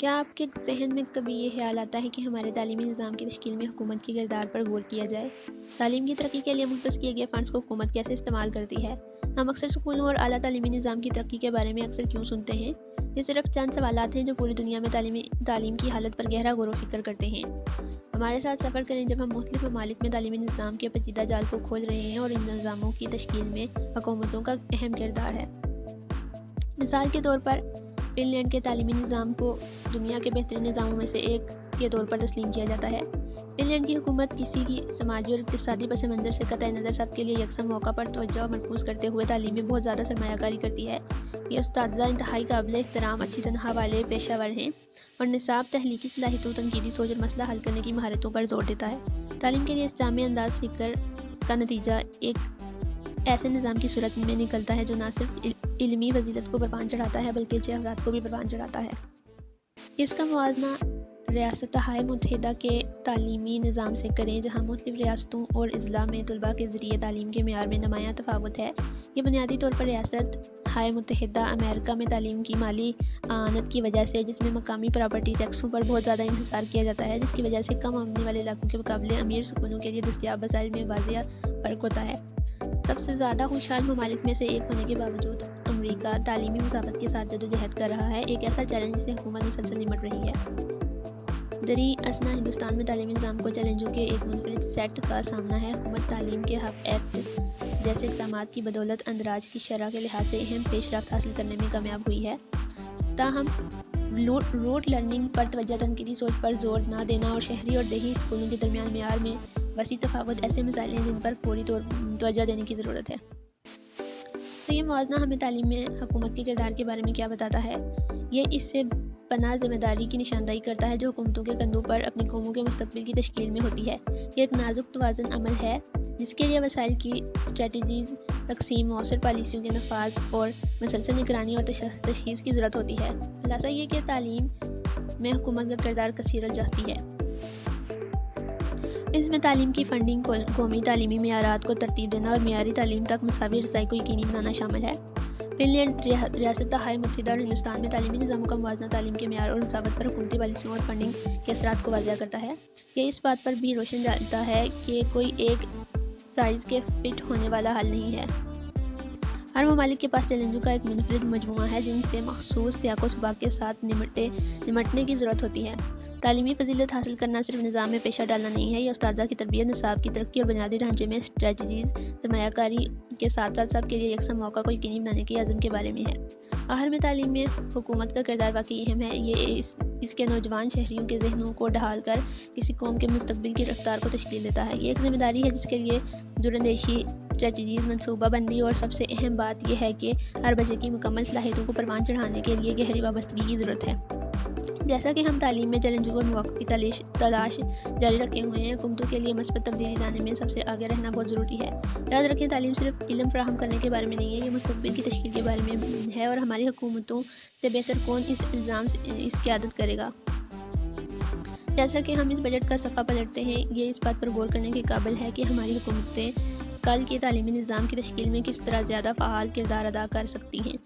کیا آپ کے ذہن میں کبھی یہ خیال آتا ہے کہ ہمارے تعلیمی نظام کی تشکیل میں حکومت کے کردار پر غور کیا جائے؟ تعلیم کی ترقی کے لیے مختص کیے گئے فنڈز کو حکومت کیسے استعمال کرتی ہے؟ ہم اکثر اسکولوں اور اعلیٰ تعلیمی نظام کی ترقی کے بارے میں اکثر کیوں سنتے ہیں؟ یہ صرف چند سوالات ہیں جو پوری دنیا میں تعلیم کی حالت پر گہرا غور و فکر کرتے ہیں۔ ہمارے ساتھ سفر کریں جب ہم مختلف ممالک میں تعلیمی نظام کے پیچیدہ جال کو کھول رہے ہیں اور ان نظاموں کی تشکیل میں حکومتوں کا اہم کردار ہے۔ مثال کے طور پر فن لینڈ کے تعلیمی نظام کو دنیا کے بہترین نظاموں میں سے ایک کے طور پر تسلیم کیا جاتا ہے۔ فن لینڈ کی حکومت کسی کی سماجی اور اقتصادی پس منظر سے قطع نظر سب کے لیے یکساں موقع پر توجہ مرکوز کرتے ہوئے تعلیم میں بہت زیادہ سرمایہ کاری کرتی ہے۔ یہ اساتذہ انتہائی قابل احترام اچھی تنخواہ والے پیشہ ور ہیں اور نصاب تخلیقی صلاحیتوں، تنقیدی سوچ اور مسئلہ حل کرنے کی مہارتوں پر زور دیتا ہے۔ تعلیم کے لیے اس جامع انداز فکر کا نتیجہ ایک ایسے نظام کی صورت میں نکلتا ہے جو نہ صرف علمی فضیلت کو پروان چڑھاتا ہے بلکہ اچھے افراد کو بھی پروان چڑھاتا ہے۔ اس کا موازنہ ریاستہائے متحدہ کے تعلیمی نظام سے کریں جہاں مختلف ریاستوں اور اضلاع میں طلباء کے ذریعے تعلیم کے معیار میں نمایاں تفاوت ہے۔ یہ بنیادی طور پر ریاستہائے متحدہ امریکہ میں تعلیم کی مالی اعانت کی وجہ سے، جس میں مقامی پراپرٹی ٹیکسوں پر بہت زیادہ انحصار کیا جاتا ہے، جس کی وجہ سے کم آمدنی والے علاقوں کے مقابلے امیر سکونوں کے لیے دستیاب وسائل میں واضح فرق ہوتا ہے۔ سب سے زیادہ خوشحال ممالک میں سے ایک ہونے کے باوجود امریکہ تعلیمی مساوات کے ساتھ جدوجہد کر رہا ہے، ایک ایسا چیلنج جس سے حکومت مسلسل نمٹ رہی ہے۔ دریں اثنا ہندوستان میں تعلیمی نظام کو چیلنجوں کے ایک منفرد سیٹ کا سامنا ہے۔ حکومت تعلیم کے حق ایکٹ جیسے اقدامات کی بدولت اندراج کی شرح کے لحاظ سے اہم پیش رفت حاصل کرنے میں کامیاب ہوئی ہے، تاہم روٹ لرننگ پر توجہ، تنقیدی سوچ پر زور نہ دینا اور شہری اور دیہی اسکولوں کے درمیان معیار میں وسیع تفاوت ایسے مسائل ہیں جن پر فوری توجہ دینے کی ضرورت ہے۔ تو یہ موازنہ ہمیں تعلیم میں حکومت کے کردار کے بارے میں کیا بتاتا ہے؟ یہ اس سے پناہ ذمہ داری کی نشاندہی کرتا ہے جو حکومتوں کے کندھوں پر اپنی قوموں کے مستقبل کی تشکیل میں ہوتی ہے۔ یہ ایک نازک توازن عمل ہے جس کے لیے وسائل کی اسٹریٹجیز، تقسیم، مؤثر پالیسیوں کے نفاذ اور مسلسل نگرانی اور تشخیص کی ضرورت ہوتی ہے۔ خلاصہ یہ کہ تعلیم میں حکومت کا کردار کثیر الجہتی ہے۔ اس میں تعلیم کی فنڈنگ، قومی تعلیمی معیارات کو ترتیب دینا اور معیاری تعلیم تک مساوی رسائی کو یقینی بنانا شامل ہے۔ فن لینڈ ریاستہائے متحدہ اور ہندوستان میں تعلیمی نظاموں کا موازنہ تعلیم کے معیار اور مساوات پر حکومتی پالیسیوں اور فنڈنگ کے اثرات کو واضح کرتا ہے۔ یہ اس بات پر بھی روشن ڈالتا ہے کہ کوئی ایک سائز کے فٹ ہونے والا حل نہیں ہے۔ ہر ممالک کے پاس چیلنجوں کا ایک منفرد مجموعہ ہے جن سے مخصوص سیاق و سباق کے ساتھ نمٹنے کی ضرورت ہوتی ہے۔ تعلیمی فضیلت حاصل کرنا صرف نظام میں پیشہ ڈالنا نہیں ہے، یہ اساتذہ کی تربیت، نصاب کی ترقی اور بنیادی ڈھانچے میں اسٹریٹجیز، سرمایہ کاری کے ساتھ ساتھ سب کے لیے یکساں موقع کو یقینی بنانے کے عزم کے بارے میں ہے۔ آخر میں تعلیم میں حکومت کا کردار واقعی اہم ہے۔ یہ اس کے نوجوان شہریوں کے ذہنوں کو ڈھال کر کسی قوم کے مستقبل کی رفتار کو تشکیل دیتا ہے۔ یہ ایک ذمہ داری ہے جس کے لیے دوراندیشی، اسٹریٹجیز، منصوبہ بندی اور سب سے اہم بات یہ ہے کہ ہر بچے کی مکمل صلاحیتوں کو پروان چڑھانے کے لیے گہری وابستگی کی ضرورت ہے۔ جیسا کہ ہم تعلیم میں چیلنجوں اور مواقع کی تلاش جاری رکھے ہوئے ہیں، حکومتوں کے لیے مثبت تبدیلی لانے میں سب سے آگے رہنا بہت ضروری ہے۔ یاد رکھیں، تعلیم صرف علم فراہم کرنے کے بارے میں نہیں ہے، یہ مستقبل کی تشکیل کے بارے میں ہے، اور ہماری حکومتوں سے بہتر کون اس الزام سے اس کی قیادت کرے گا۔ جیسا کہ ہم اس بجٹ کا صفحہ پلٹتے ہیں، یہ اس بات پر غور کرنے کے قابل ہے کہ ہماری حکومتیں کل کے تعلیمی نظام کی تشکیل میں کس طرح زیادہ فعال کردار ادا کر سکتی ہیں۔